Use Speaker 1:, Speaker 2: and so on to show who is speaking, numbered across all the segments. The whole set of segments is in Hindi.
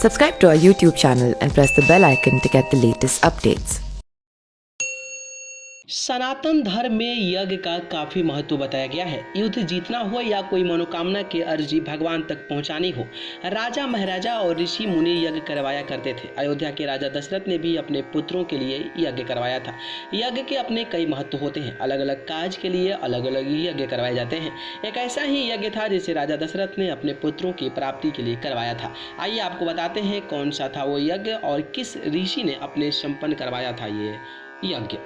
Speaker 1: Subscribe to our YouTube channel and press the bell icon to get the latest updates.
Speaker 2: सनातन धर्म में यज्ञ का काफी महत्व बताया गया है। युद्ध जीतना हो या कोई मनोकामना की अर्जी भगवान तक पहुंचानी हो, राजा महाराजा और ऋषि मुनि यज्ञ करवाया करते थे। अयोध्या के राजा दशरथ ने भी अपने पुत्रों के लिए यज्ञ करवाया था। यज्ञ के अपने कई महत्व होते हैं, अलग अलग काज के लिए अलग अलग यज्ञ करवाए जाते हैं। एक ऐसा ही यज्ञ था जिसे राजा दशरथ ने अपने पुत्रों की प्राप्ति के लिए करवाया था। आइए आपको बताते हैं कौन सा था वो यज्ञ और किस ऋषि ने अपने संपन्न करवाया था ये यज्ञ।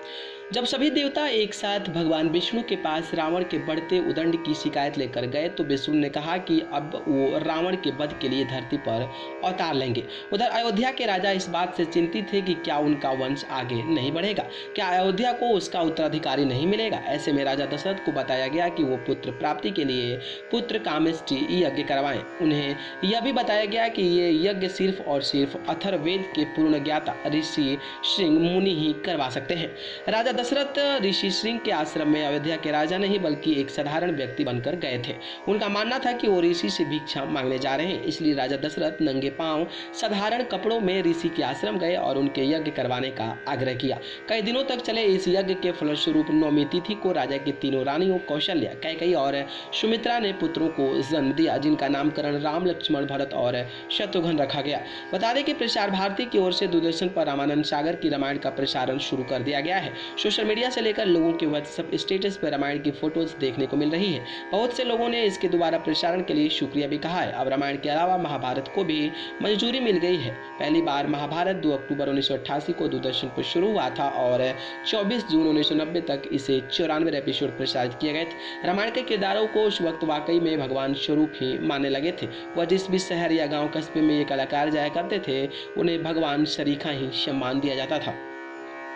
Speaker 2: जब सभी देवता एक साथ भगवान विष्णु के पास रावण के बढ़ते उदंड की शिकायत लेकर गए तो विष्णु ने कहा कि अब वो रावण के वध के लिए धरती पर अवतार लेंगे। उधर अयोध्या के राजा इस बात से चिंतित थे कि क्या उनका वंश आगे नहीं बढ़ेगा, क्या अयोध्या को उसका उत्तराधिकारी नहीं मिलेगा। ऐसे में राजा दशरथ को बताया गया कि वो पुत्र प्राप्ति के लिए पुत्र कामेष्टि यज्ञ करवाएं। उन्हें यह भी बताया गया कि ये यज्ञ सिर्फ और सिर्फ अथर्ववेद के पूर्ण ज्ञाता ऋषि श्रृंग मुनि ही करवा सकते हैं। राजा दशरथ ऋषि श्रृंग के आश्रम में अयोध्या के राजा नहीं बल्कि एक साधारण व्यक्ति बनकर गए थे। उनका मानना था कि वो ऋषि से भिक्षा मांगने जा रहे हैं, इसलिए राजा दशरथ नंगे पांव साधारण कपड़ों में ऋषि के आश्रम गए और उनके यज्ञ करवाने का आग्रह किया। कई दिनों तक चले इस यज्ञ के फलस्वरूप नौमी तिथि को राजा की तीनों रानियों कौशल्या, कैकेयी और सुमित्रा ने पुत्रों को जन्म दिया, जिनका नामकरण राम, लक्ष्मण, भरत और शत्रुघ्न रखा गया। बता दें कि प्रसार भारती की ओर से दूरदर्शन पर रामानंद सागर की रामायण का प्रसारण शुरू कर दिया गया है। सोशल मीडिया से लेकर लोगों के व्हाट्सएप स्टेटस पर रामायण की फोटोज देखने को मिल रही है। बहुत से लोगों ने इसके दोबारा प्रसारण के लिए शुक्रिया भी कहा है। अब रामायण के अलावा महाभारत को भी मंजूरी मिल गई है। पहली बार महाभारत 2 अक्टूबर 1988 को दूरदर्शन पर शुरू हुआ था और 24 जून 1990 तक इसे 94 एपिसोड प्रसारित किए गए थे। रामायण के किरदारों को उस वक्त वाकई में भगवान स्वरूप ही मानने लगे थे। वह जिस भी शहर या गाँव कस्बे में ये कलाकार जाया करते थे उन्हें भगवान सरीखा ही सम्मान दिया जाता था।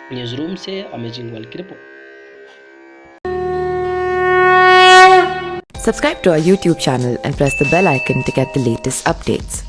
Speaker 2: न्यूज रूम से अमेजिंग वर्ल्ड की report.
Speaker 1: Subscribe to our YouTube channel and press the bell icon to get the latest updates.